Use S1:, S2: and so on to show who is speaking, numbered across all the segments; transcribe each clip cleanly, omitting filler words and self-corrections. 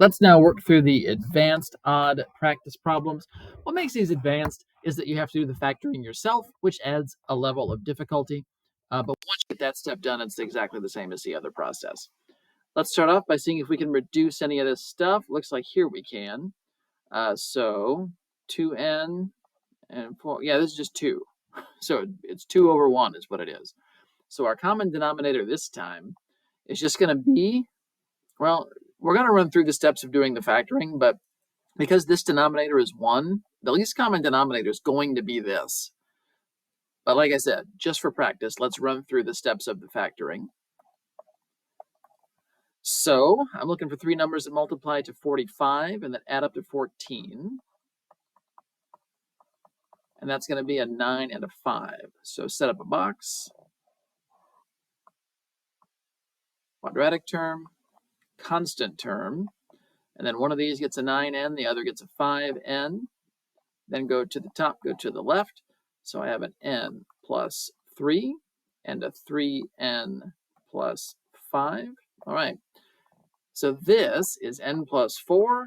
S1: Let's now work through the advanced odd practice problems. What makes these advanced is that you have to do the factoring yourself, which adds a level of difficulty. But once you get that step done, it's exactly the same as the other process. Let's start off by seeing if we can reduce any of this stuff. Looks like here we can. So 2n and 4, yeah, this is just 2. So it's 2 over 1 is what it is. So our common denominator this time is just going to be, well, we're going to run through the steps of doing the factoring, but because this denominator is 1, the least common denominator is going to be this. But like I said, just for practice, let's run through the steps of the factoring. So I'm looking for 3 numbers that multiply to 45 and that add up to 14. And that's going to be a 9 and a 5. So set up a box, quadratic term, constant term, and then one of these gets a 9n, the other gets a 5n. Then go to the top, go to the left. So I have an n plus 3 and a 3n plus 5. All right. So this is n plus 4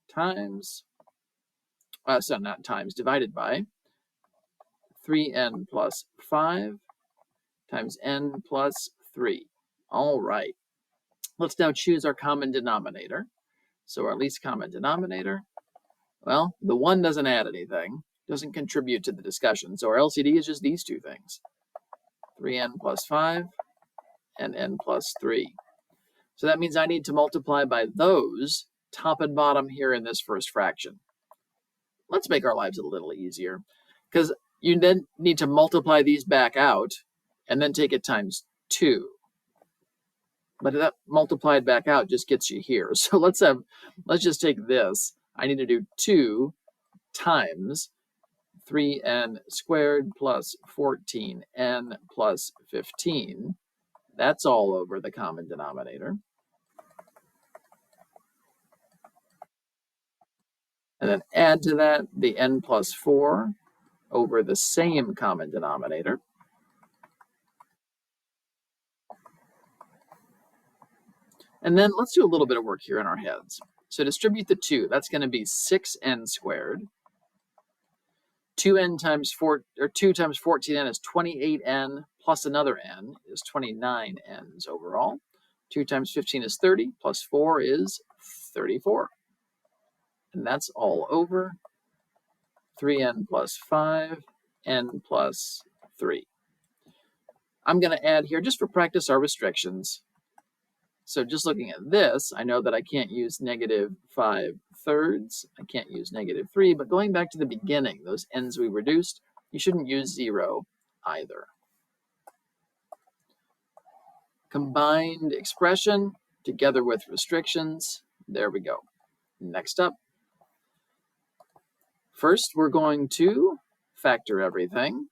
S1: times, so not times, divided by 3n plus 5 times n plus 3. All right. Let's now choose our common denominator. So our least common denominator, well, the 1 doesn't add anything, doesn't contribute to the discussion. So our LCD is just these two things, 3n plus 5 and n plus 3. So that means I need to multiply by those top and bottom here in this first fraction. Let's make our lives a little easier, because you then need to multiply these back out and then take it times 2. But that multiplied back out just gets you here. So let's just take this. I need to do 2 times 3n squared plus 14n plus 15. That's all over the common denominator. And then add to that the n plus 4 over the same common denominator. And then let's do a little bit of work here in our heads. So distribute the 2. That's going to be 6n squared. 2n times 4, or 2 times 14n is 28n, plus another n is 29n's overall. 2 times 15 is 30, plus 4 is 34. And that's all over 3n plus 5, n plus 3. I'm going to add here, just for practice, our restrictions. So just looking at this, I know that I can't use negative 5/3. I can't use negative 3. But going back to the beginning, those n's we reduced, you shouldn't use 0 either. Combined expression together with restrictions. There we go. Next up. First, we're going to factor everything.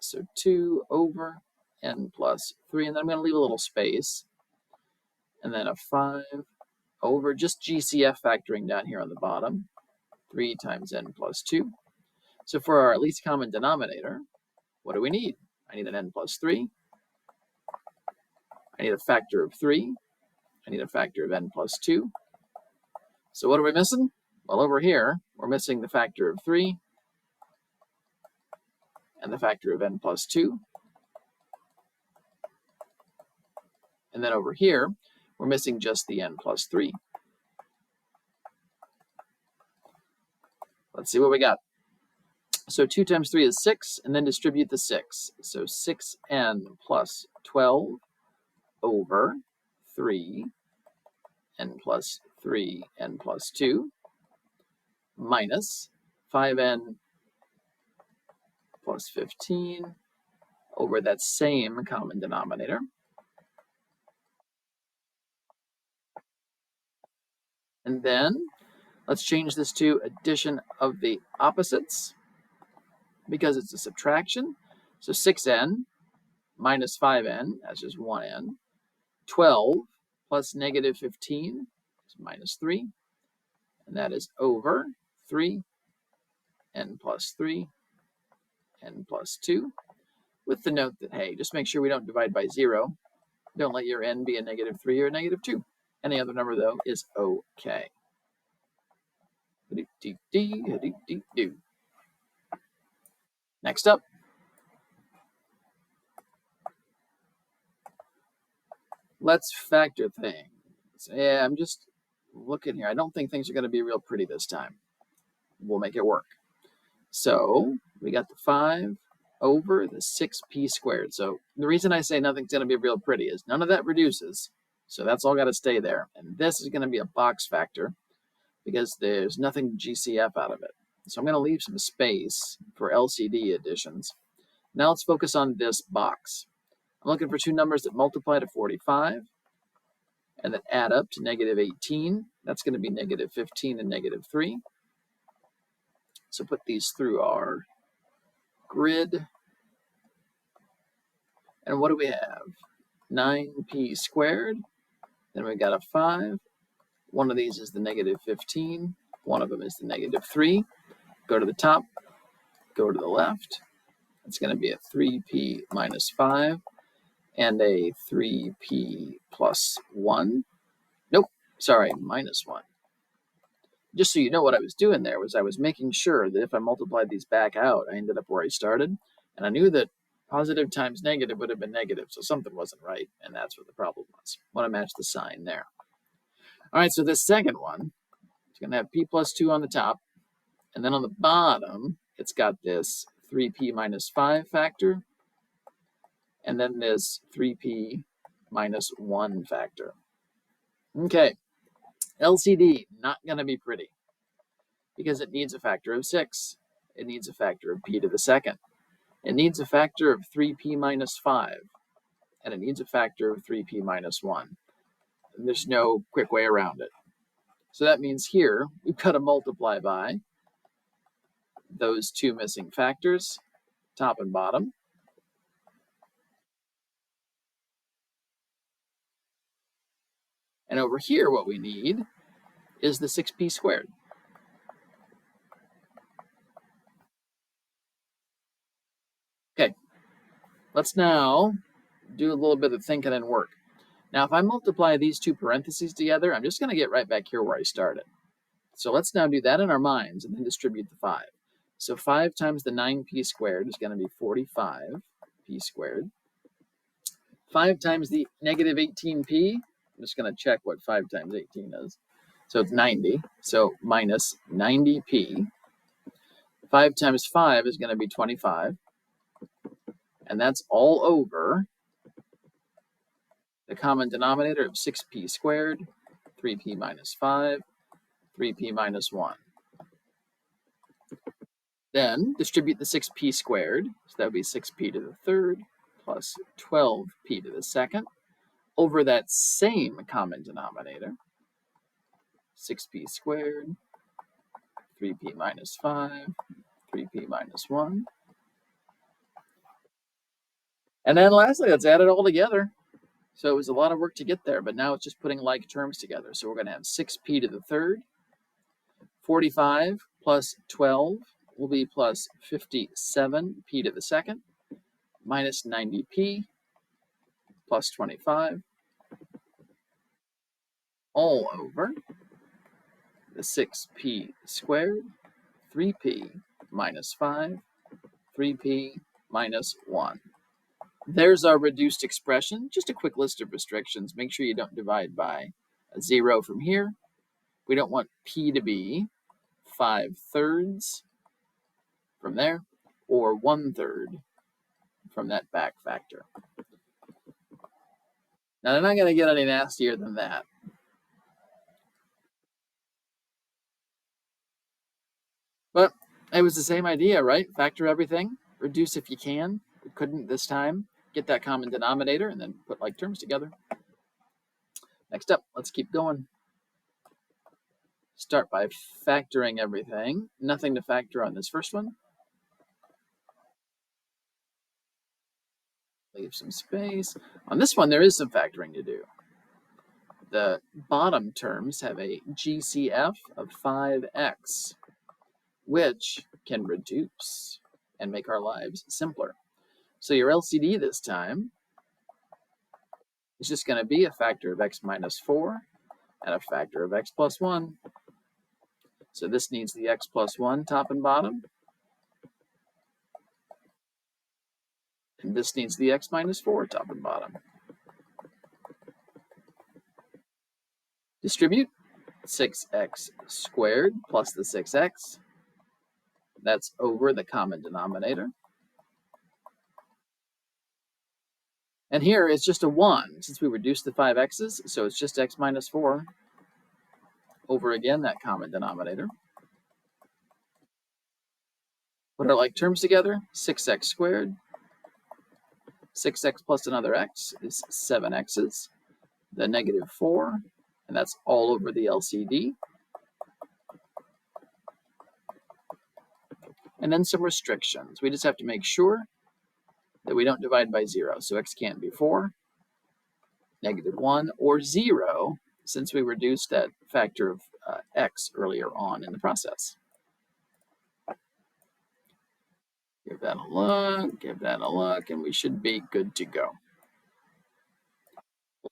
S1: So 2 over n plus 3. And then I'm going to leave a little space. And then a 5 over just GCF factoring down here on the bottom, 3 times n plus 2. So for our least common denominator, what do we need? I need an n plus 3. I need a factor of 3. I need a factor of n plus 2. So what are we missing? Well, over here, we're missing the factor of 3 and the factor of n plus 2. And then over here, we're missing just the n plus 3. Let's see what we got. So 2 times 3 is 6, and then distribute the 6. So 6n plus 12 over 3, n plus 3, n plus 2, minus 5n plus 15 over that same common denominator. And then let's change this to addition of the opposites, because it's a subtraction. So 6n minus 5n, that's just 1n. 12 plus negative 15 is minus 3. And that is over 3, n plus 3, n plus 2. With the note that, hey, just make sure we don't divide by 0. Don't let your n be a negative 3 or a negative 2. Any other number, though, is okay. Next up, let's factor things. Yeah, I'm just looking here. I don't think things are going to be real pretty this time. We'll make it work. So we got the 5 over the 6p squared. So the reason I say nothing's going to be real pretty is none of that reduces. So that's all got to stay there. And this is going to be a box factor because there's nothing GCF out of it. So I'm going to leave some space for LCD additions. Now let's focus on this box. I'm looking for two numbers that multiply to 45 and that add up to negative 18. That's going to be negative 15 and negative 3. So put these through our grid. And what do we have? 9p squared. Then we got a 5. One of these is the negative 15. One of them is the negative 3. Go to the top. Go to the left. It's going to be a 3p minus 5 and a 3p plus 1. Nope, sorry, minus 1. Just so you know, what I was doing there was I was making sure that if I multiplied these back out, I ended up where I started. And I knew that positive times negative would have been negative, so something wasn't right, and that's what the problem was. I want to match the sign there. All right, so this second one, it's going to have p plus 2 on the top, and then on the bottom, it's got this 3p minus 5 factor, and then this 3p minus 1 factor. Okay, LCD, not going to be pretty because it needs a factor of 6. It needs a factor of p to the second. It needs a factor of 3p minus 5, and it needs a factor of 3p minus 1. And there's no quick way around it. So that means here, we've got to multiply by those two missing factors, top and bottom. And over here, what we need is the 6p squared. Okay, let's now do a little bit of thinking and work. Now, if I multiply these two parentheses together, I'm just going to get right back here where I started. So let's now do that in our minds and then distribute the 5. So 5 times the 9p squared is going to be 45p squared. 5 times the negative 18p, I'm just going to check what 5 times 18 is. So it's 90, so minus 90p. 5 times 5 is going to be 25. And that's all over the common denominator of 6p squared, 3p minus 5, 3p minus 1. Then distribute the 6p squared, so that would be 6p to the third plus 12p to the second over that same common denominator, 6p squared, 3p minus 5, 3p minus 1. And then lastly, let's add it all together. So it was a lot of work to get there, but now it's just putting like terms together. So we're going to have 6p to the third, 45 plus 12 will be plus 57p to the second, minus 90p plus 25, all over the 6p squared, 3p minus 5, 3p minus 1. There's our reduced expression. Just a quick list of restrictions. Make sure you don't divide by a 0 from here. We don't want p to be 5/3 from there, or 1/3 from that back factor. Now, they're not going to get any nastier than that. But it was the same idea, right? Factor everything, reduce if you can. We couldn't this time. Get that common denominator and then put like terms together. Next up, let's keep going. Start by factoring everything. Nothing to factor on this first one. Leave some space. On this one, there is some factoring to do. The bottom terms have a GCF of 5x, which can reduce and make our lives simpler. So your LCD this time is just going to be a factor of x minus 4 and a factor of x plus 1. So this needs the x plus 1 top and bottom. And this needs the x minus 4 top and bottom. Distribute 6x squared plus the 6x. That's over the common denominator. And here it's just a 1, since we reduced the 5x's, so it's just x minus 4 over, again, that common denominator. Put our like terms together, 6x squared. 6x plus another x is 7x's. The negative 4, and that's all over the LCD. And then some restrictions. We just have to make sure that we don't divide by 0. So x can't be 4, negative 1, or 0, since we reduced that factor of x earlier on in the process. Give that a look, and we should be good to go.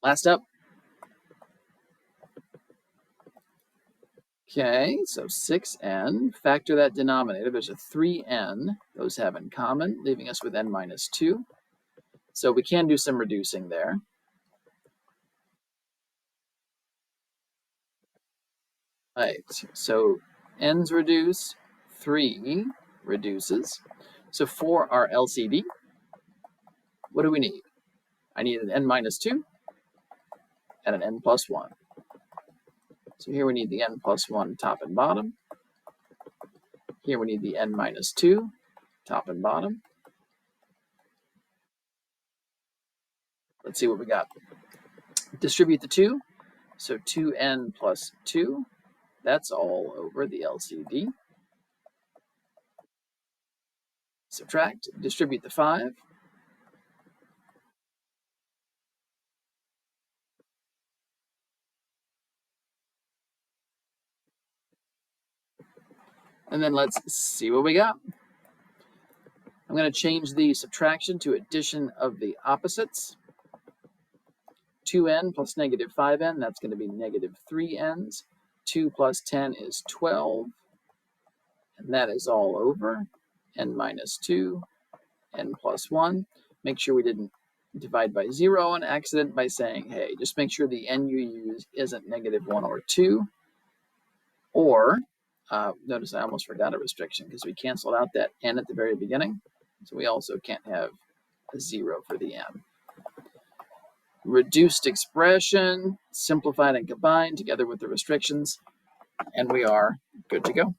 S1: Last up. Okay, so 6n, factor that denominator. There's a 3n. Those have in common, leaving us with n minus 2. So we can do some reducing there. Right, so n's reduce, 3 reduces. So for our LCD, what do we need? I need an n minus 2 and an n plus 1. So here we need the n plus 1 top and bottom. Here we need the n minus 2 top and bottom. Let's see what we got. Distribute the 2. So 2n plus 2. That's all over the LCD. Subtract. Distribute the 5. And then let's see what we got. I'm going to change the subtraction to addition of the opposites. 2n plus negative 5n, that's going to be negative 3n's. 2 plus 10 is 12. And that is all over n minus 2, n plus 1. Make sure we didn't divide by 0 on accident by saying, hey, just make sure the n you use isn't negative 1 or 2. Or, notice I almost forgot a restriction because we canceled out that n at the very beginning. So we also can't have a 0 for the n. Reduced expression, simplified and combined together with the restrictions, and we are good to go.